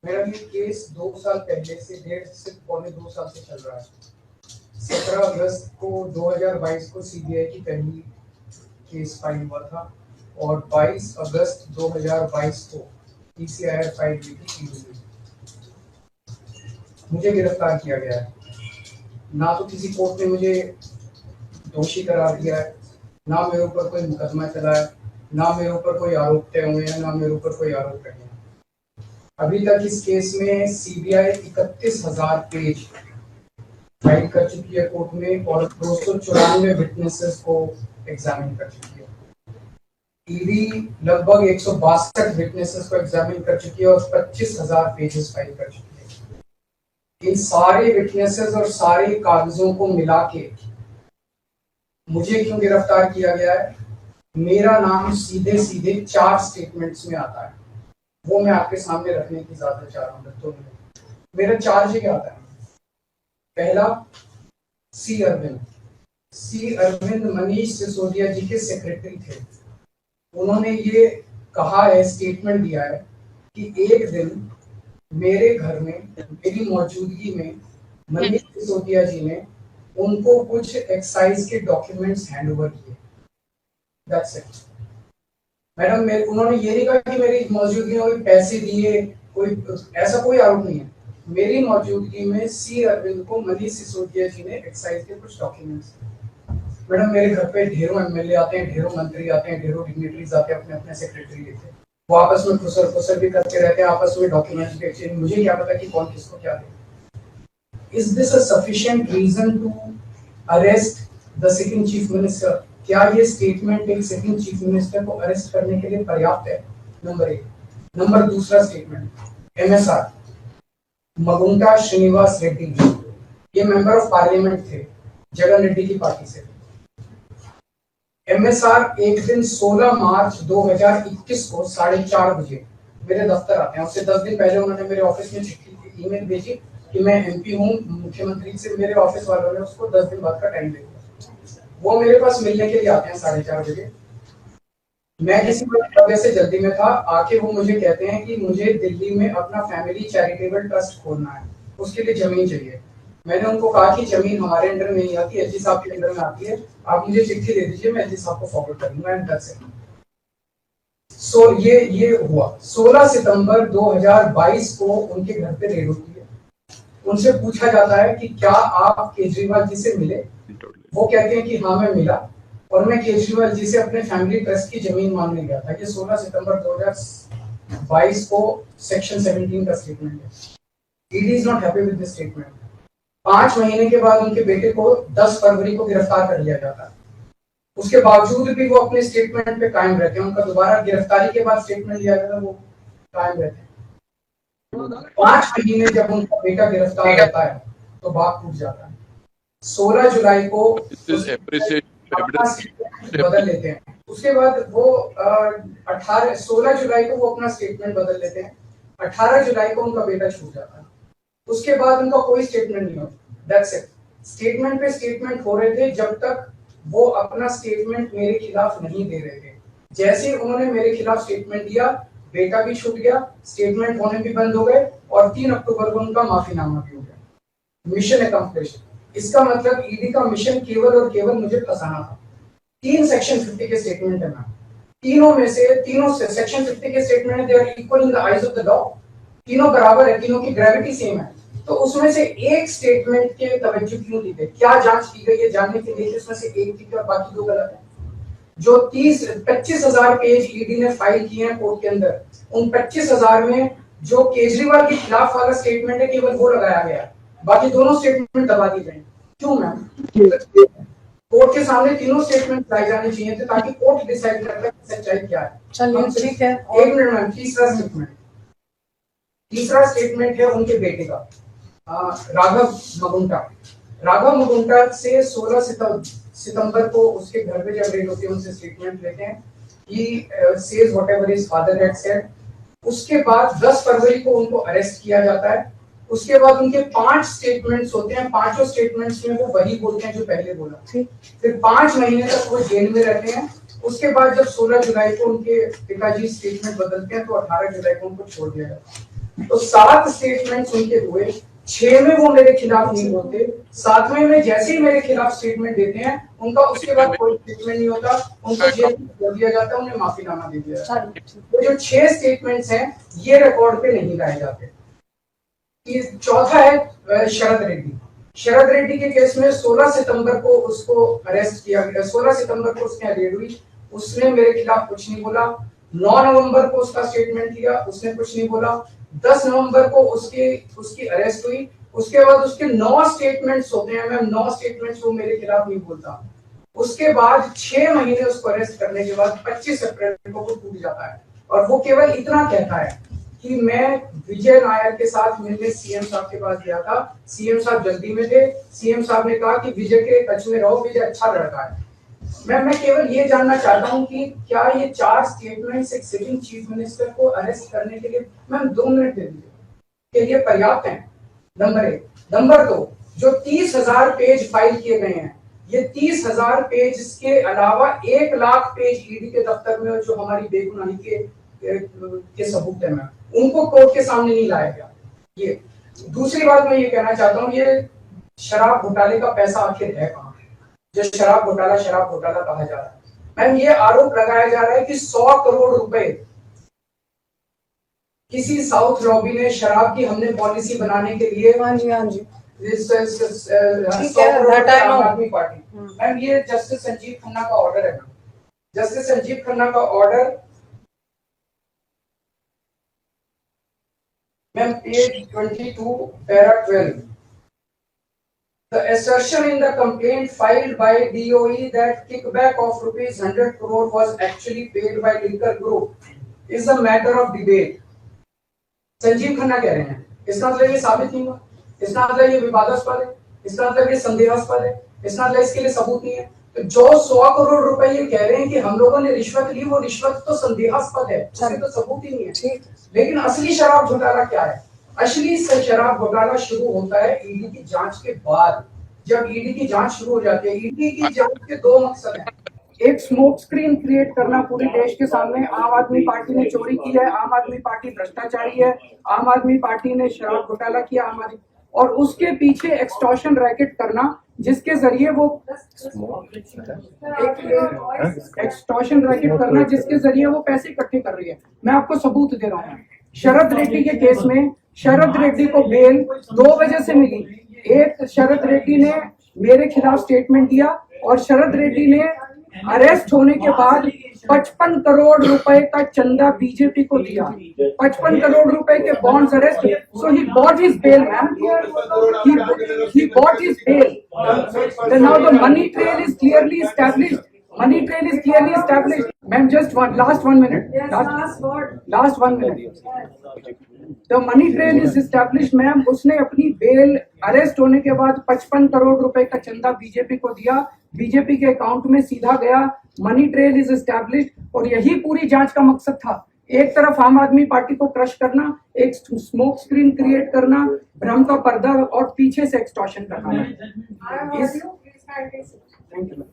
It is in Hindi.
मेरा ये केस 2 साल पहले से 1.5 से 2 साल से चल रहा है। 17 अगस्त को 2022 को सीबीआई की पहली केस फाइल हुआ था और 22 अगस्त 2022 को पीसीआईआर फाइल हुई थी ईडी। मुझे गिरफ्तार किया गया है। ना तो किसी कोर्ट ने मुझे दोषी करार दिया है, ना मेरे ऊपर कोई मुकदमा चला है, ना मेरे ऊपर कोई आरोप तय हुए हैं, ना मेरे ऊपर कोई आरोप नहीं है। अभी तक इस केस में सीबीआई 31,000 पेज फाइल कर चुकी है कोर्ट में और 294 विटनेसेस को एग्जामिन कर चुकी है। ईडी लगभग 162 विटनेसेस को एग्जामिन कर चुकी है और 25,000 पेजेस फाइल कर चुकी है। इन सारे विटनेसेस और सारे कागजों को मिला के मुझे क्यों गिरफ्तार किया गया है? मेरा नाम सीधे सीधे 4 स्टेटमेंट्स में आता है, वो मैं आपके सामने रखने की ज्यादा चाह रहा हूँ। तो मेरा चार्ज क्या आता है? पहला, सी अरविंद मनीष सिसोदिया जी के सेक्रेटरी थे। उन्होंने ये कहा है, स्टेटमेंट दिया है कि एक दिन मेरे घर में मेरी मौजूदगी में मनीष सिसोदिया जी ने उनको कुछ एक्साइज के डॉक्यूमेंट्स हैंड ओवर किए। That's it madam. उन्होंने ये नहीं कहा कि मेरी मौजूदगी में पैसे दिए, कोई ऐसा कोई आरोप नहीं है। मेरी मौजूदगी में सी अरविंद को मनीष सिसोदिया जी ने एक्साइज के कुछ डॉक्यूमेंट्स। मैडम, मेरे घर पे ढेरों एमएलए आते हैं, ढेरों मंत्री आते हैं, ढेरों डिग्निटरीज आते हैं, अपने अपने सेक्रेटरी लेते हैं, वो आपस में खुसर भी करते रहते हैं, आपस में डॉक्यूमेंट्स भी एक्सचेंज। मुझे क्या पता कि कौन किसको क्या दे। Is this a sufficient reason to arrest the sitting chief minister? क्या ये स्टेटमेंट एक सिटिंग चीफ मिनिस्टर को अरेस्ट करने के लिए पर्याप्त है? नंबर 1। नंबर दूसरा स्टेटमेंट, एमएसआर मगुंटा श्रीनिवास रेड्डी, ये मेंबर ऑफ पार्लियामेंट थे, जगन रेड्डी की पार्टी से। एमएसआर एक दिन 16 मार्च 2021 को 4:30 बजे मेरे दफ्तर आते हैं। उससे 10 दिन पहले उन्होंने मेरे ऑफिस में चिट्ठी ईमेल भेजी कि मैं एमपी हूँ, मुख्यमंत्री से मेरे ऑफिस वालों ने उसको 10 दिन बाद का टाइम दे दिया। वो मेरे पास मिलने के लिए आते हैं 4:30 बजे। मैं किसी वजह से जल्दी में था, आके वो मुझे कहते हैं कि मुझे दिल्ली में अपना फैमिली चैरिटेबल ट्रस्ट खोलना है, उसके लिए जमीन चाहिए। मैंने उनको कहा कि जमीन हमारे अंडर में नहीं आती, एलजी साहब के अंडर में आती है, आप मुझे चिट्ठी दे दीजिए, मैं एलजी साहब को फॉरवर्ड कर दूंगा। And that's it. सो ये हुआ 16 सितंबर 2022 को उनके घर पे रेड होती है। उनसे पूछा जाता है कि क्या आप केजरीवाल जी से मिले? वो कहते हैं कि हाँ मैं मिला और मैं केजरीवाल जी से अपने फैमिली ट्रस्ट की जमीन मांगने गया था। ये 16 सितंबर 2022 को सेक्शन 17 का स्टेटमेंट है। ED is not happy with this statement. 5 महीने के बाद उनके बेटे को 10 फरवरी को गिरफ्तार कर लिया जाता है। उसके बावजूद भी वो अपने स्टेटमेंट पे कायम रहते हैं। उनका दोबारा गिरफ्तारी के बाद स्टेटमेंट लिया गया, वो कायम रहते हैं। 5 महीने जब उनका बेटा गिरफ्तार रहता है तो बात टूट जाता है। 16 जुलाई को बदल लेते हैं। उसके बाद वो 16 जुलाई को वो अपना स्टेटमेंट बदल लेते हैं। 18 जुलाई को उनका बेटा छूट जाता है। उसके बाद उनका कोई स्टेटमेंट नहीं होता। That's it. स्टेटमेंट पे स्टेटमेंट हो रहे थे जब तक वो अपना स्टेटमेंट मेरे खिलाफ नहीं दे रहे थे। जैसे उन्होंने मेरे खिलाफ स्टेटमेंट दिया, बेटा भी छूट गया, स्टेटमेंट होने भी बंद हो गए और 3 अक्टूबर को उनका माफीनामा भी हो गया। Mission accomplished. इसका मतलब ईडी का मिशन केवल और केवल मुझे फंसाना था। 3 सेक्शन 50 के स्टेटमेंट है। तीनों से सेक्शन 50 के statement they are equal in the eyes of the law. तीनों बराबर है, तीनों की ग्रेविटी सेम है। तो उसमें से एक स्टेटमेंट के तवज्जो क्यों दी गई? क्या जांच की गई है जानने के लिए उसमें से एक ठीक है और बाकी 2 गलत है। जो 25,000 पेज ईडी ने फाइल किए हैं कोर्ट के अंदर, उन 25,000 में जो केजरीवाल के खिलाफ वाला स्टेटमेंट है केवल वो लगाया गया, बाकी दोनों स्टेटमेंट दबा दी गई। क्यों मैम? कोर्ट के सामने तीनों स्टेटमेंट लाई जाने चाहिए थे ताकि कोर्ट डिसाइड कर ले सच्चाई क्या है। चलिए ठीक है। 1 मिनट मैम। तीसरा स्टेटमेंट है उनके बेटे का, राघव मगुंटा से 16 सितंबर को उसके घर पे जब रेड होती है उनसे स्टेटमेंट लेते हैं। He says whatever his father had said। उसके बाद 10 फरवरी को उनको अरेस्ट किया जाता है। उसके बाद उनके 5 स्टेटमेंट्स होते हैं। 5 स्टेटमेंट्स में वो वही बोलते हैं जो पहले बोला। फिर 5 महीने तक वो जेल में रहते हैं। उसके बाद जब 16 जुलाई को उनके पिताजी स्टेटमेंट बदलते हैं तो 18 जुलाई को उनको छोड़ दिया जाता है। तो 7 स्टेटमेंट्स उनके हुए, 6 में वो मेरे खिलाफ नहीं बोलते, 7वें में जैसे ही मेरे खिलाफ स्टेटमेंट देते हैं उनका उसके बाद कोई स्टेटमेंट नहीं होता, उनको जेल कर दिया जाता है, उन्हें माफीनामा दे दिया जाता है। तो जो 6 स्टेटमेंट्स हैं ये रिकॉर्ड पे नहीं लाए जाते। चौथा है शरद रेड्डी। शरद रेड्डी के केस में 16 सितंबर को उसको अरेस्ट किया गया, 16 सितंबर को उसकी रेड हुई, उसने मेरे खिलाफ कुछ नहीं बोला। 9 नवंबर को उसका स्टेटमेंट लिया, उसने कुछ नहीं बोला। 10 नवंबर को उसकी अरेस्ट हुई, उसके बाद उसके 9 स्टेटमेंट्स होते हैं मैम, 9 स्टेटमेंट्स वो मेरे खिलाफ नहीं बोलता। उसके बाद 6 महीने उसको अरेस्ट करने के बाद 25 अप्रैल को वो टूट जाता है और वो केवल इतना कहता है कि मैं विजय नायर के साथ मिलने सीएम साहब के पास गया था, सीएम साहब जल्दी में थे, सीएम साहब ने कहा कि विजय के टच में रहो, विजय अच्छा लड़का है। मैं केवल ये जानना चाहता हूं कि क्या ये 4 स्टेटमेंट्स एक सिटिंग चीफ मिनिस्टर को अरेस्ट करने के लिए, मैम 2 मिनट दे दीजिए, कि ये पर्याप्त है? नंबर 1। नंबर 2, जो 30,000 पेज फाइल किए गए हैं, ये 30,000 पेज के अलावा 1 लाख पेज ईडी के दफ्तर में जो हमारी बेगुनाही के सबूत है मैम, उनको कोर्ट के सामने नहीं लाया गया। ये दूसरी बात मैं ये कहना चाहता हूँ, ये शराब घोटाले का पैसा आखिर है कहाँ, जो शराब घोटाला कहा जा रहा है? मैम ये आरोप लगाया जा रहा है कि 100 करोड़ रुपए किसी साउथ लॉबी ने शराब की हमने पॉलिसी बनाने के लिए, हाँ जी आम आदमी पार्टी, मैम ये जस्टिस संजीव खन्ना का ऑर्डर है। जस्टिस संजीव खन्ना का order ma'am page 22 para 12, the assertion in the complaint filed by DOE that kickback of rupees 100 crore was actually paid by Liquor Group is a matter of debate. Sanjeev Khanna कह रहे हैं, इसका मतलब ये साबित नहीं हुआ, इसका मतलब ये विवादास्पद है, इसका मतलब ये संदेहास्पद है, इसका मतलब इसके लिए सबूत नहीं है। तो जो 100 करोड़ रुपए ये कह रहे हैं कि हम लोगों ने रिश्वत ली, वो रिश्वत तो संदेहास्पद है, उसके तो सबूत ही नहीं है। लेकिन असली शराब घोटाला क्या है? असली शराब घोटाला शुरू होता है ईडी की जांच के बाद। जब ईडी की जांच शुरू हो जाती है, ईडी की जांच के 2 मकसद हैं। एक स्मोक स्क्रीन क्रिएट करना पूरे देश के सामने, आम आदमी पार्टी ने चोरी की है, आम आदमी पार्टी भ्रष्टाचारी है, आम आदमी पार्टी ने शराब घोटाला किया, और उसके पीछे एक्सटॉर्शन रैकेट करना, जिसके जरिए वो एक्सटॉर्शन रैकेट करना जिसके जरिए वो पैसे इकट्ठे कर रही है। मैं आपको सबूत दे रहा हूँ। शरद रेड्डी के केस में शरद रेड्डी को बेल 2 वजह से मिली। एक, शरद रेड्डी ने मेरे खिलाफ स्टेटमेंट दिया और शरद रेड्डी ने अरेस्ट होने के बाद 55 करोड़ रुपए का चंदा बीजेपी को दिया, 55 करोड़ रुपए के bonds arrest, so he bought his bail ma'am, he bought his bail. Then now the money trail is clearly established. Money trail is clearly established. Ma'am, just last 1 minute. Last 1 minute. The money trail is established, ma'am. उसने अपनी बेल अरेस्ट होने के बाद 55 करोड़ रुपए का चंदा बीजेपी को दिया, बीजेपी के अकाउंट में सीधा गया। मनी ट्रेल इज एस्टैब्लिश्ड और यही पूरी जांच का मकसद था। एक तरफ आम आदमी पार्टी को क्रश करना, एक स्मोक स्क्रीन क्रिएट करना, भ्रम का पर्दा, और पीछे से एक्सटॉर्शन करना। Thank you.